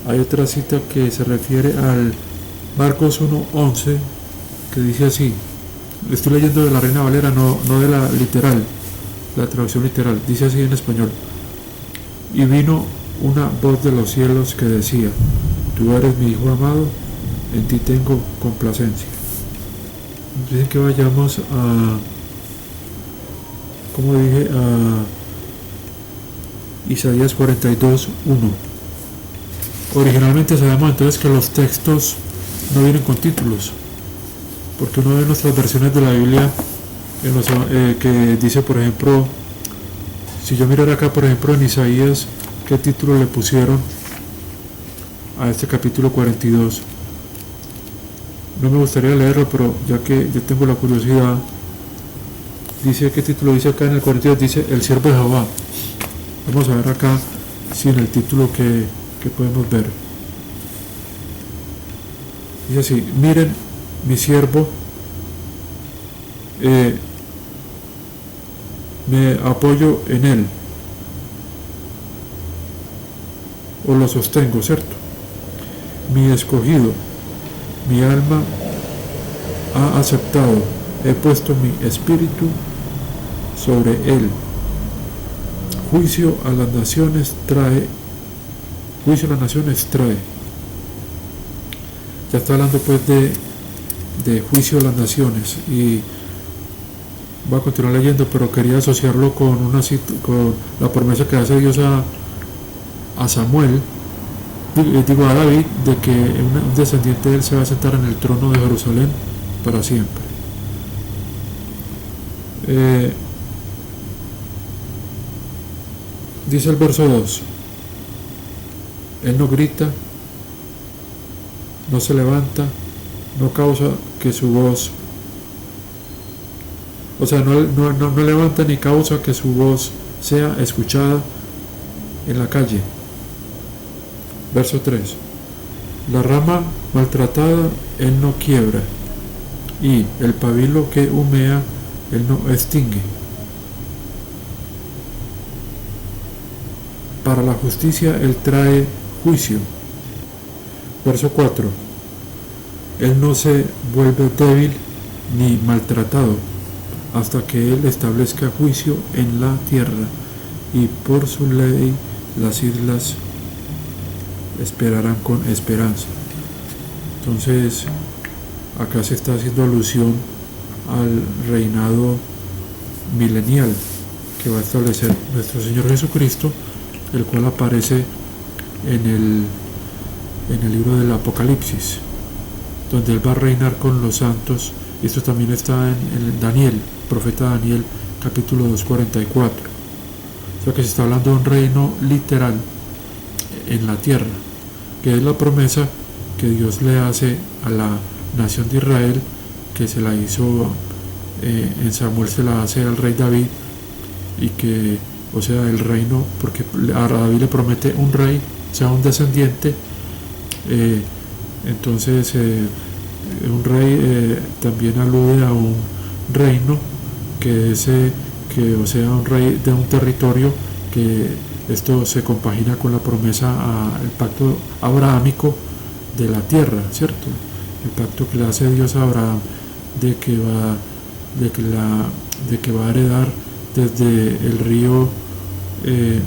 Hay otra cita que se refiere al Marcos 1:11, que dice así. Estoy leyendo de la Reina Valera, no de la literal, la traducción literal. Dice así en español: y vino una voz de los cielos que decía: tú eres mi hijo amado, en ti tengo complacencia. Dicen que vayamos a, como dije, a Isaías 42:1. Originalmente sabemos entonces que los textos no vienen con títulos, porque uno ve nuestras versiones de la Biblia que dice, por ejemplo, si yo mirara acá, por ejemplo, en Isaías, ¿qué título le pusieron a este capítulo 42? No me gustaría leerlo, pero ya que yo tengo la curiosidad, dice, ¿qué título dice acá en el 42? Dice el siervo de Jehová. Vamos a ver acá si en el título que podemos ver dice así: miren mi siervo, me apoyo en él, o lo sostengo, ¿cierto? Mi escogido, mi alma ha aceptado, he puesto mi espíritu sobre él. Juicio a las naciones trae. Ya está hablando pues de juicio a las naciones, y voy a continuar leyendo, pero quería asociarlo con con la promesa que hace Dios a Samuel, digo a David, de que un descendiente de él se va a sentar en el trono de Jerusalén para siempre. Dice el verso 2: él no grita, no se levanta, no causa que su voz, o sea, no levanta ni causa que su voz sea escuchada en la calle. Verso 3: la rama maltratada él no quiebra, y el pabilo que humea él no extingue. Para la justicia él trae juicio. Verso 4: él no se vuelve débil ni maltratado hasta que él establezca juicio en la tierra, y por su ley las islas esperarán con esperanza. Entonces acá se está haciendo alusión al reinado milenial que va a establecer nuestro Señor Jesucristo, el cual aparece en el libro del Apocalipsis, donde él va a reinar con los santos. Esto también está en Daniel, profeta Daniel, capítulo 2:44. O sea que se está hablando de un reino literal en la tierra, que es la promesa que Dios le hace a la nación de Israel, que se la hizo en Samuel, se la hace al rey David, y que, o sea, el reino, porque a David le promete un rey, o sea, un descendiente, entonces un rey también alude a un reino o sea, un rey de un territorio, que esto se compagina con la promesa al pacto abrahámico de la tierra, ¿cierto? El pacto que le hace Dios a Abraham de que va a heredar desde el río de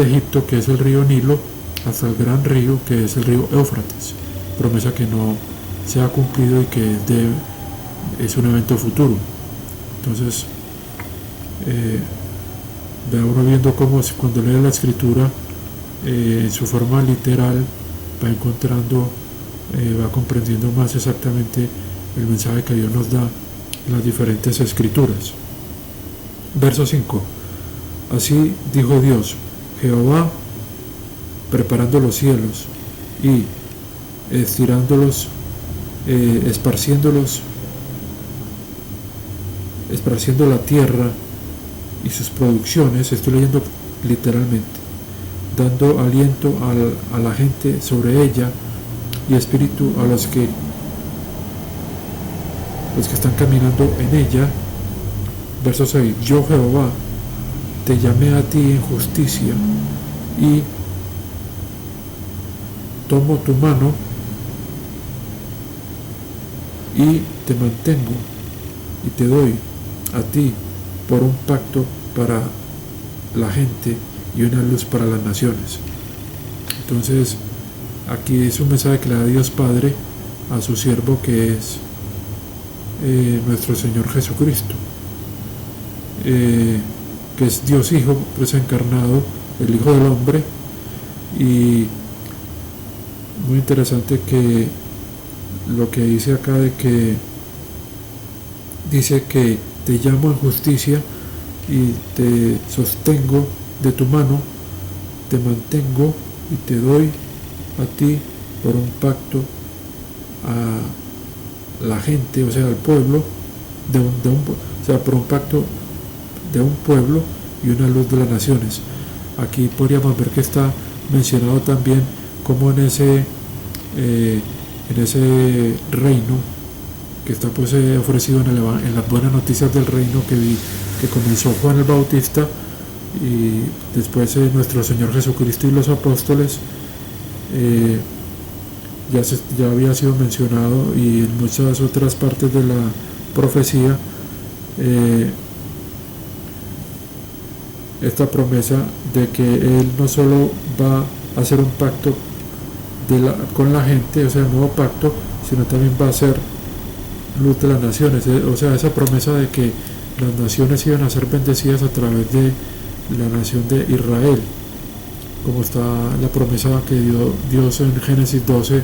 Egipto, que es el río Nilo, hasta el gran río, que es el río Éufrates. Promesa que no se ha cumplido y que es un evento futuro. Entonces ve uno viendo cómo cuando lee la escritura en su forma literal, va encontrando, va comprendiendo más exactamente el mensaje que Dios nos da en las diferentes escrituras. Verso 5: así dijo Dios, Jehová, preparando los cielos y estirándolos, esparciendo la tierra y sus producciones. Estoy leyendo literalmente: dando aliento a la gente sobre ella y espíritu a los que están caminando en ella. Verso 6: yo, Jehová, te llamé a ti en justicia y tomo tu mano y te mantengo y te doy a ti por un pacto para la gente y una luz para las naciones. Entonces aquí es un mensaje que le da Dios Padre a su siervo, que es nuestro Señor Jesucristo, que es Dios Hijo encarnado, el Hijo del Hombre. Y muy interesante que lo que dice acá, de que dice que te llamo en justicia y te sostengo de tu mano, te mantengo y te doy a ti por un pacto a la gente, o sea, al pueblo, o sea, por un pacto de un pueblo y una luz de las naciones. Aquí podríamos ver que está mencionado también como en ese reino que está pues ofrecido en las buenas noticias del reino que comenzó Juan el Bautista, y después nuestro Señor Jesucristo y los apóstoles. Ya había sido mencionado, y en muchas otras partes de la profecía, esta promesa de que Él no solo va a hacer un pacto con la gente, o sea, el nuevo pacto, sino también va a ser luz de las naciones, o sea, esa promesa de que las naciones iban a ser bendecidas a través de la nación de Israel, como está la promesa que dio Dios en Génesis 12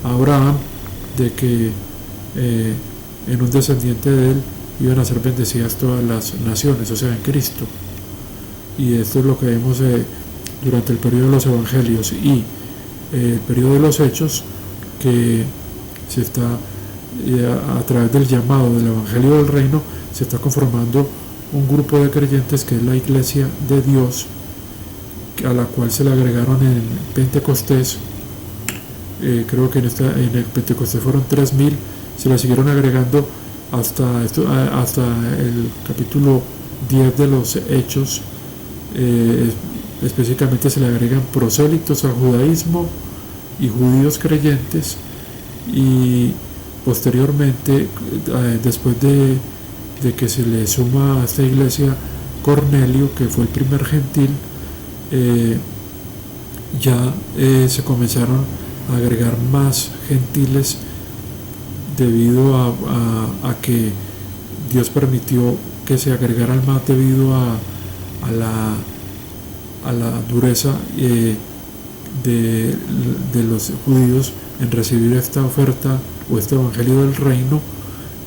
a Abraham, de que en un descendiente de él iban a ser bendecidas todas las naciones, o sea, en Cristo. Y esto es lo que vemos durante el periodo de los evangelios y el periodo de los hechos, que se está a través del llamado del evangelio del reino, se está conformando un grupo de creyentes que es la iglesia de Dios, a la cual se le agregaron en Pentecostés, creo que en el Pentecostés fueron 3.000, se le siguieron agregando hasta el capítulo 10 de los Hechos. Específicamente se le agregan prosélitos al judaísmo y judíos creyentes, y posteriormente, después de que se le suma a esta iglesia Cornelio, que fue el primer gentil, se comenzaron a agregar más gentiles debido a que Dios permitió que se agregaran más debido a la dureza de los judíos en recibir esta oferta o este evangelio del reino.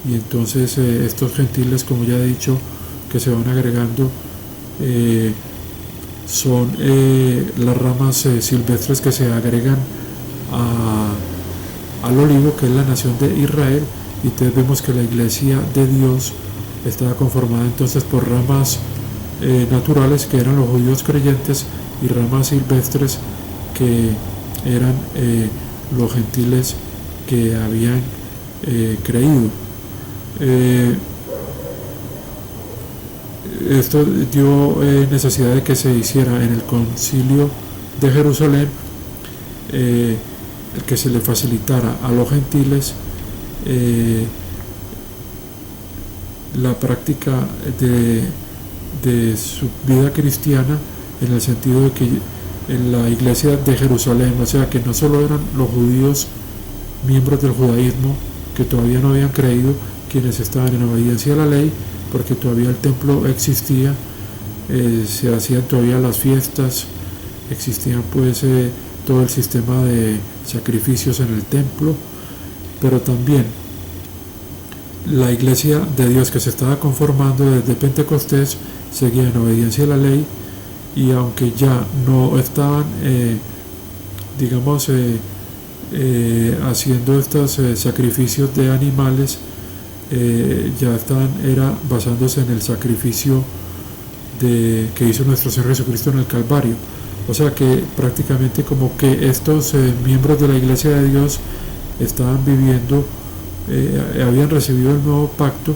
Y entonces estos gentiles, como ya he dicho, que se van agregando, son las ramas silvestres que se agregan al olivo, que es la nación de Israel. Y entonces vemos que la iglesia de Dios estaba conformada entonces por ramas naturales, que eran los judíos creyentes, y ramas silvestres, que eran los gentiles que habían creído. Esto dio necesidad de que se hiciera en el concilio de Jerusalén, el que se le facilitara a los gentiles la práctica de su vida cristiana, en el sentido de que en la iglesia de Jerusalén, o sea, que no solo eran los judíos miembros del judaísmo que todavía no habían creído quienes estaban en obediencia a la ley, porque todavía el templo existía, se hacían todavía las fiestas, existían pues todo el sistema de sacrificios en el templo, pero también la iglesia de Dios que se estaba conformando desde Pentecostés seguía en obediencia a la ley, y aunque ya no estaban haciendo estos sacrificios de animales, ya era basándose en el sacrificio que hizo nuestro Señor Jesucristo en el Calvario. O sea que prácticamente como que estos miembros de la iglesia de Dios estaban viviendo, habían recibido el nuevo pacto,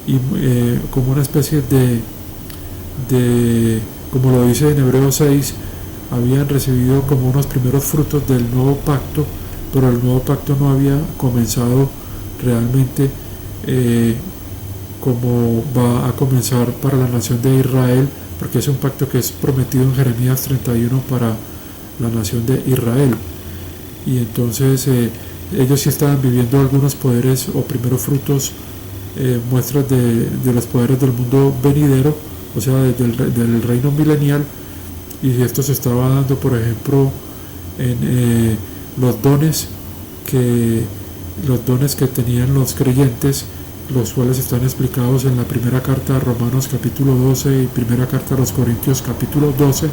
y como una especie de como lo dice en Hebreos 6, habían recibido como unos primeros frutos del nuevo pacto, pero el nuevo pacto no había comenzado realmente como va a comenzar para la nación de Israel, porque es un pacto que es prometido en Jeremías 31 para la nación de Israel. Y entonces ellos sí estaban viviendo algunos poderes o primeros frutos, muestras de los poderes del mundo venidero, o sea, del reino milenial. Y esto se estaba dando, por ejemplo, en los dones que tenían los creyentes, los cuales están explicados en la primera carta a Romanos capítulo 12 y primera carta a los Corintios capítulo 12,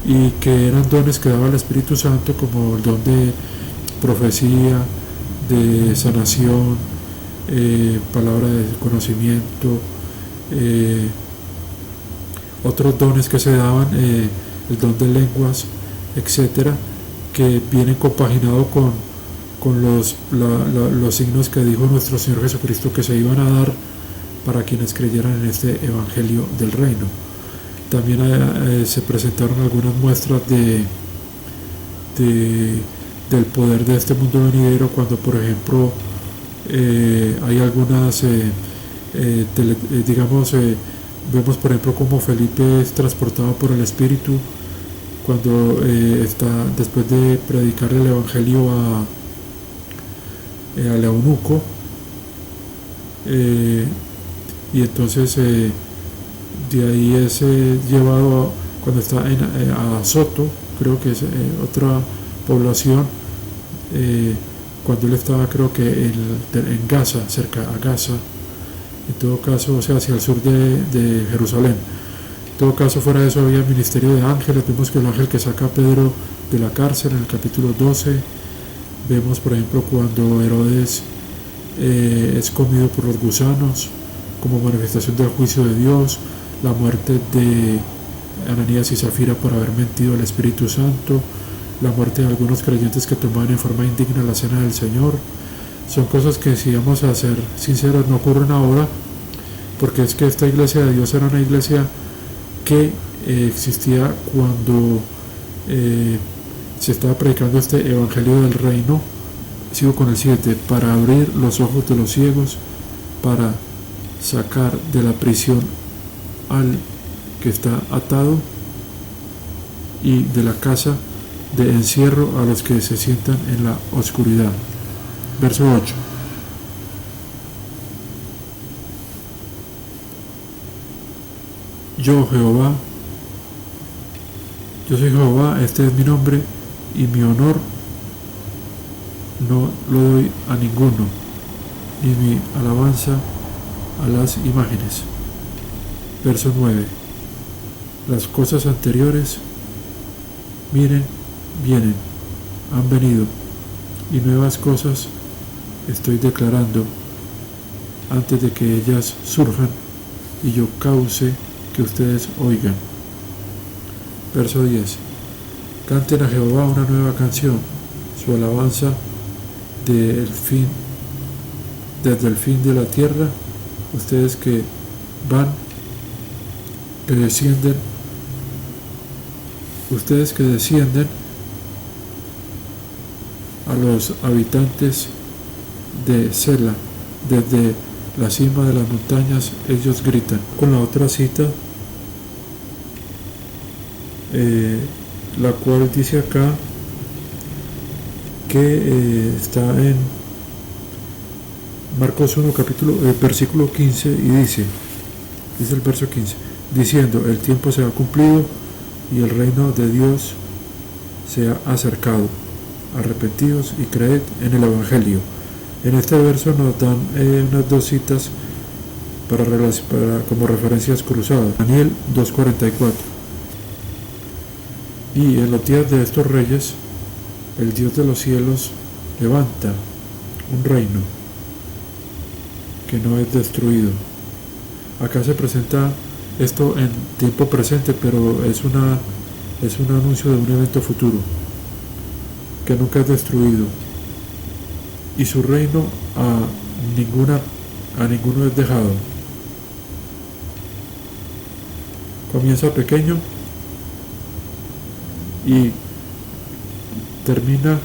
y que eran dones que daba el Espíritu Santo, como el don de profecía, de sanación, palabra de conocimiento, otros dones que se daban, el don de lenguas, etcétera, que vienen compaginados con los signos que dijo nuestro Señor Jesucristo que se iban a dar para quienes creyeran en este Evangelio del Reino. También se presentaron algunas muestras del poder de este mundo venidero, cuando por ejemplo hay algunas, vemos por ejemplo como Felipe es transportado por el Espíritu cuando está después de predicar el Evangelio al eunuco, y entonces de ahí es llevado cuando está a Soto, creo que es otra población, cuando él estaba creo que en Gaza, cerca a Gaza, en todo caso, o sea, hacia el sur de Jerusalén. En todo caso, fuera de eso había ministerio de ángeles. Vemos que el ángel que saca a Pedro de la cárcel en el capítulo 12. Vemos, por ejemplo, cuando Herodes es comido por los gusanos, como manifestación del juicio de Dios, la muerte de Ananías y Zafira por haber mentido al Espíritu Santo, la muerte de algunos creyentes que tomaban en forma indigna la cena del Señor. Son cosas que, si vamos a ser sinceros, no ocurren ahora, porque es que esta iglesia de Dios era una iglesia que existía cuando se estaba predicando este Evangelio del Reino. Sigo con el 7, para abrir los ojos de los ciegos, para sacar de la prisión al que está atado, y de la casa de encierro a los que se sientan en la oscuridad. Verso 8. Yo soy Jehová, este es mi nombre, y mi honor no lo doy a ninguno, ni mi alabanza a las imágenes. Verso 9. Las cosas anteriores, miren, vienen, han venido, y nuevas cosas estoy declarando antes de que ellas surjan y yo cause que ustedes oigan. Verso 10. Canten a Jehová una nueva canción, su alabanza desde el fin de la tierra, ustedes que descienden a los habitantes de Sela, desde la cima de las montañas ellos gritan. Con la otra cita, la cual dice acá que está en Marcos 1 versículo 15, y dice el verso 15, diciendo: el tiempo se ha cumplido y el reino de Dios se ha acercado, arrepentidos y creed en el Evangelio. En este verso nos dan unas dos citas como referencias cruzadas. Daniel 2:44. Y en los días de estos reyes, el Dios de los cielos levanta un reino que no es destruido. Acá se presenta esto en tiempo presente, pero es un anuncio de un evento futuro que nunca es destruido, y su reino a ninguno es dejado. Comienza pequeño y termina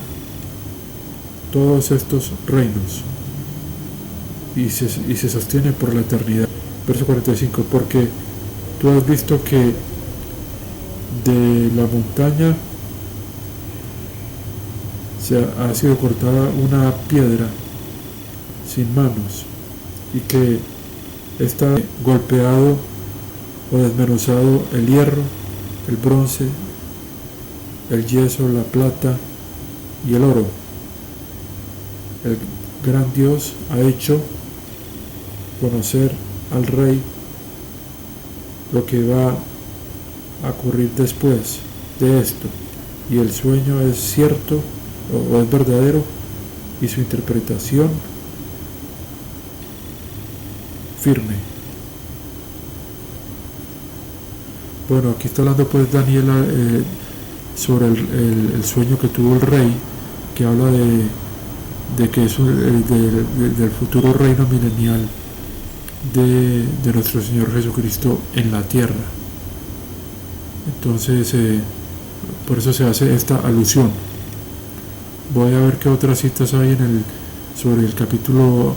todos estos reinos y se sostiene por la eternidad. Verso 45, porque tú has visto que de la montaña ha sido cortada una piedra sin manos, y que está golpeado o desmenuzado el hierro, el bronce, el yeso, la plata y el oro. El gran Dios ha hecho conocer al rey lo que va a ocurrir después de esto, y el sueño es cierto o es verdadero, y su interpretación firme. Bueno, aquí está hablando pues Daniel sobre el sueño que tuvo el rey, que habla de que es del futuro reino milenial de nuestro Señor Jesucristo en la tierra. Entonces por eso se hace esta alusión. Voy a ver qué otras citas hay sobre el capítulo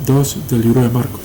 2 del libro de Marcos.